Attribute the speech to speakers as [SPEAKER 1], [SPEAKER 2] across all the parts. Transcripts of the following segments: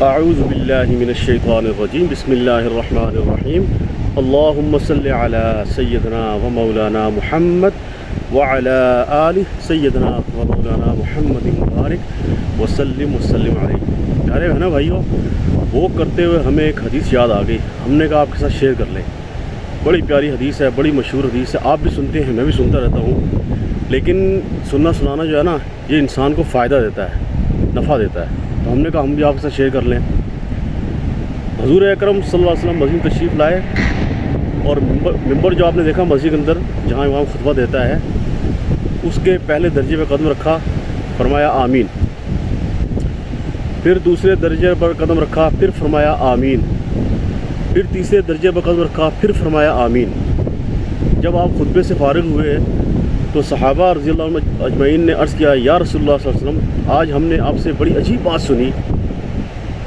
[SPEAKER 1] اعوذ باللہ من الشیطان الرجیم بسم اللہ الرحمن الرحیم اللہم صلی علی سیدنا و مولانا محمد وعلی آل سیدنا و مولانا محمد مبارک وسلم علیہ۔ پیارے بہنوں بھائیوں، وہ کرتے ہوئے ہمیں ایک حدیث یاد آ گئی، ہم نے کہا آپ کے ساتھ شیئر کر لیں۔ بڑی پیاری حدیث ہے، بڑی مشہور حدیث ہے، آپ بھی سنتے ہیں، میں بھی سنتا رہتا ہوں، لیکن سننا سنانا جو ہے نا، یہ انسان کو فائدہ دیتا ہے، نفع دیتا ہے، تو ہم نے کہا ہم بھی آپ کے ساتھ شیئر کر لیں۔ حضور اکرم صلی اللہ علیہ وسلم مسجد تشریف لائے اور ممبر جو آپ نے دیکھا مسجد کے اندر جہاں امام خطبہ دیتا ہے، اس کے پہلے درجے پہ قدم رکھا، فرمایا آمین۔ پھر دوسرے درجے پر قدم رکھا، پھر فرمایا آمین۔ پھر تیسرے درجے پر قدم رکھا، پھر فرمایا آمین۔ جب آپ خطبے سے فارغ ہوئے تو صحابہ رضی اللہ عنہ اجمعین نے عرض کیا، یا رسول اللہ صلی اللہ علیہ وسلم، آج ہم نے آپ سے بڑی عجیب بات سنی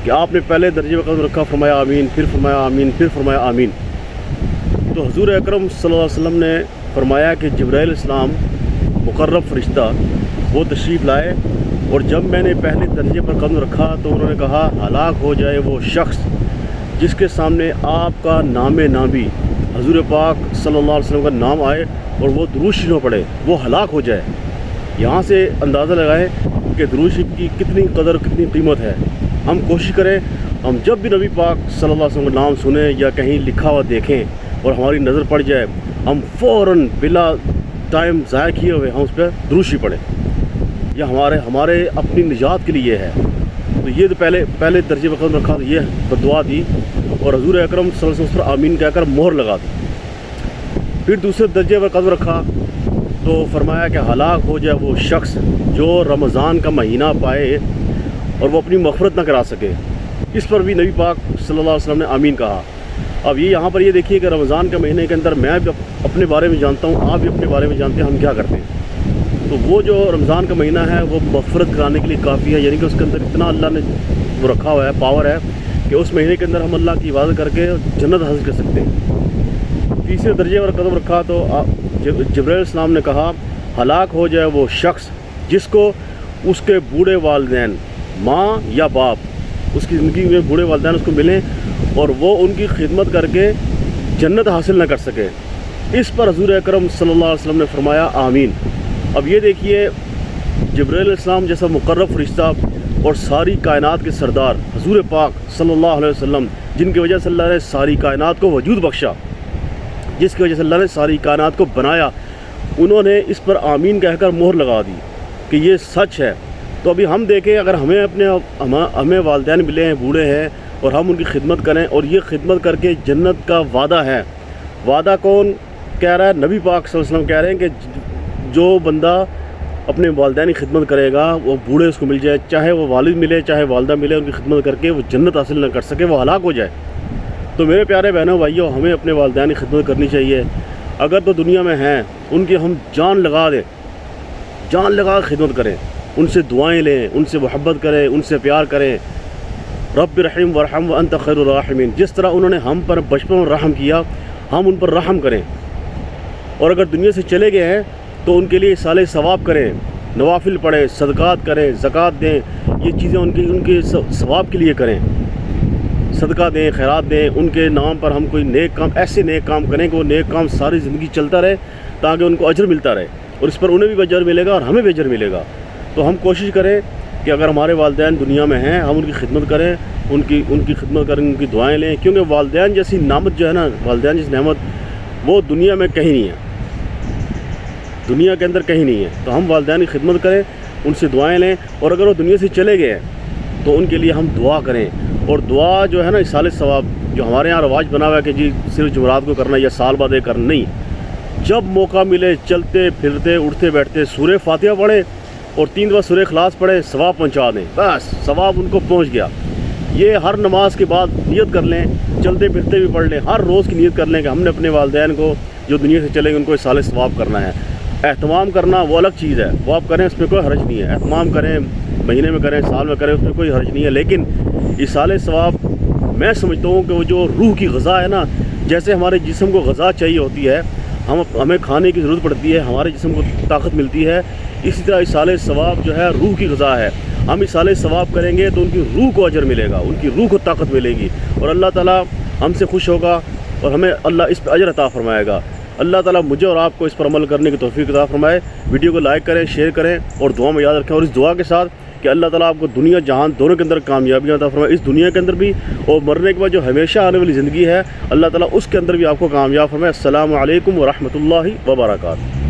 [SPEAKER 1] کہ آپ نے پہلے درجے پر قدم رکھا، فرمایا آمین، پھر فرمایا آمین، پھر فرمایا آمین۔ تو حضور اکرم صلی اللہ علیہ وسلم نے فرمایا کہ جبرائیل السلام مقرب فرشتہ وہ تشریف لائے، اور جب میں نے پہلے درجے پر قدم رکھا تو انہوں نے کہا، ہلاک ہو جائے وہ شخص جس کے سامنے آپ کا نام نامی حضور پاک صلی اللہ علیہ وسلم کا نام آئے اور وہ درود شریف نہ پڑھے، وہ ہلاک ہو جائے۔ یہاں سے اندازہ لگائیں کہ درود شریف کی کتنی قدر، کتنی قیمت ہے۔ ہم کوشش کریں، ہم جب بھی نبی پاک صلی اللہ علیہ وسلم کا نام سنیں یا کہیں لکھا ہوا دیکھیں اور ہماری نظر پڑ جائے، ہم فوراً بلا ٹائم ضائع کیے ہوئے ہم اس پہ درود شریف پڑھیں۔ یہ ہمارے اپنی نجات کے لیے ہے۔ تو یہ تو پہلے درجے پر قدم رکھا تو یہ بددعا دی، اور حضور اکرم صلی اللہ علیہ وسلم پر آمین کہہ کر مہر لگا دی۔ پھر دوسرے درجے پر قدم رکھا تو فرمایا کہ ہلاک ہو جائے وہ شخص جو رمضان کا مہینہ پائے اور وہ اپنی مغفرت نہ کرا سکے۔ اس پر بھی نبی پاک صلی اللہ علیہ وسلم نے آمین کہا۔ اب یہاں پر یہ دیکھیے کہ رمضان کے مہینے کے اندر میں بھی اپنے بارے میں جانتا ہوں، آپ بھی اپنے بارے میں جانتے ہیں ہم کیا کرتے ہیں۔ تو وہ جو رمضان کا مہینہ ہے وہ مغفرت کرانے کے لیے کافی ہے، یعنی کہ اس کے اندر اتنا اللہ نے وہ رکھا ہوا ہے، پاور ہے کہ اس مہینے کے اندر ہم اللہ کی عبادت کر کے جنت حاصل کر سکتے ہیں۔ تیسرے درجے پر قدم رکھا تو جبرائیل السلام نے کہا، ہلاک ہو جائے وہ شخص جس کو اس کے بوڑھے والدین، ماں یا باپ، اس کی زندگی میں بوڑھے والدین اس کو ملیں اور وہ ان کی خدمت کر کے جنت حاصل نہ کر سکے۔ اس پر حضور اکرم صلی اللہ علیہ وسلم نے فرمایا آمین۔ اب یہ دیکھیے، جبرائیل السلام جیسا مقرب فرشتہ اور ساری کائنات کے سردار حضور پاک صلی اللہ علیہ وسلم، جن کی وجہ سے اللہ نے ساری کائنات کو وجود بخشا، جس کی وجہ سے اللہ نے ساری کائنات کو بنایا، انہوں نے اس پر آمین کہہ کر مہر لگا دی کہ یہ سچ ہے۔ تو ابھی ہم دیکھیں، اگر ہمیں والدین ملے ہیں، بوڑھے ہیں، اور ہم ان کی خدمت کریں، اور یہ خدمت کر کے جنت کا وعدہ ہے۔ وعدہ کون کہہ رہا ہے؟ نبی پاک صلی اللہ علیہ وسلم کہہ رہے ہیں کہ جو بندہ اپنے والدین کی خدمت کرے گا، وہ بوڑھے اس کو مل جائے، چاہے وہ والد ملے چاہے والدہ ملے، ان کی خدمت کر کے وہ جنت حاصل نہ کر سکے، وہ ہلاک ہو جائے۔ تو میرے پیارے بہنوں بھائیوں، ہمیں اپنے والدین کی خدمت کرنی چاہیے۔ اگر تو دنیا میں ہیں، ان کی ہم جان لگا دیں، جان لگا خدمت کریں، ان سے دعائیں لیں، ان سے محبت کریں، ان سے پیار کریں۔ رب رحم ورحم وانت خیر الراحمین، جس طرح انہوں نے ہم پر بچپن میں رحم کیا، ہم ان پر رحم کریں۔ اور اگر دنیا سے چلے گئے ہیں تو ان کے لیے اصالہ ثواب کریں، نوافل پڑھیں، صدقات کریں، زکوٰۃ دیں، یہ چیزیں ان کے ثواب کے لیے کریں، صدقہ دیں، خیرات دیں، ان کے نام پر ہم کوئی نیک کام، ایسے نیک کام کریں کہ وہ نیک کام ساری زندگی چلتا رہے، تاکہ ان کو اجر ملتا رہے، اور اس پر انہیں بھی اجر ملے گا اور ہمیں بھی اجر ملے گا۔ تو ہم کوشش کریں کہ اگر ہمارے والدین دنیا میں ہیں، ہم ان کی خدمت کریں، ان کی خدمت کریں، ان کی دعائیں لیں، کیونکہ والدین جیسی نعمت جو ہے نا، والدین جیسی نعمت وہ دنیا میں کہیں نہیں ہے، دنیا کے اندر کہیں نہیں ہے۔ تو ہم والدین کی خدمت کریں، ان سے دعائیں لیں، اور اگر وہ دنیا سے چلے گئے ہیں تو ان کے لیے ہم دعا کریں۔ اور دعا جو ہے نا، اصالہ ثواب جو ہمارے یہاں رواج بنا ہوا ہے کہ جی صرف جمعرات کو کرنا یا سال بعد ایک کرنا، نہیں، جب موقع ملے چلتے پھرتے اٹھتے بیٹھتے سورہ فاتحہ پڑھیں اور 3 دفعہ سورہ اخلاص پڑھیں، ثواب پہنچا دیں، بس ثواب ان کو پہنچ گیا۔ یہ ہر نماز کے بعد نیت کر لیں، چلتے پھرتے بھی پڑھ لیں، ہر روز کی نیت کر لیں کہ ہم نے اپنے والدین کو جو دنیا سے چلے گئے ان کو اصالہ ثواب کرنا ہے۔ اہتمام کرنا وہ الگ چیز ہے، وہ آپ کریں، اس میں کوئی حرج نہیں ہے، اہتمام کریں، مہینے میں کریں، سال میں کریں، اس میں کوئی حرج نہیں ہے، لیکن اصالہ ثواب میں سمجھتا ہوں کہ وہ جو روح کی غذا ہے نا، جیسے ہمارے جسم کو غذا چاہیے ہوتی ہے، ہمیں کھانے کی ضرورت پڑتی ہے، ہمارے جسم کو طاقت ملتی ہے، اسی طرح اصالہ ثواب جو ہے روح کی غذا ہے۔ ہم اس صالح ثواب کریں گے تو ان کی روح کو اجر ملے گا، ان کی روح کو طاقت ملے گی، اور اللہ تعالیٰ ہم سے خوش ہوگا اور ہمیں اللہ اس پہ اجر عطا فرمائے گا۔ اللہ تعالیٰ مجھے اور آپ کو اس پر عمل کرنے کی توفیق عطا فرمائے۔ ویڈیو کو لائک کریں، شیئر کریں اور دعا میں یاد رکھیں، اور اس دعا کے ساتھ کہ اللہ تعالیٰ آپ کو دنیا جہان دونوں کے اندر کامیابیاں عطا فرمائے، اس دنیا کے اندر بھی اور مرنے کے بعد جو ہمیشہ آنے والی زندگی ہے اللہ تعالیٰ اس کے اندر بھی آپ کو کامیاب فرمائے۔ السلام علیکم ورحمۃ اللہ وبرکاتہ۔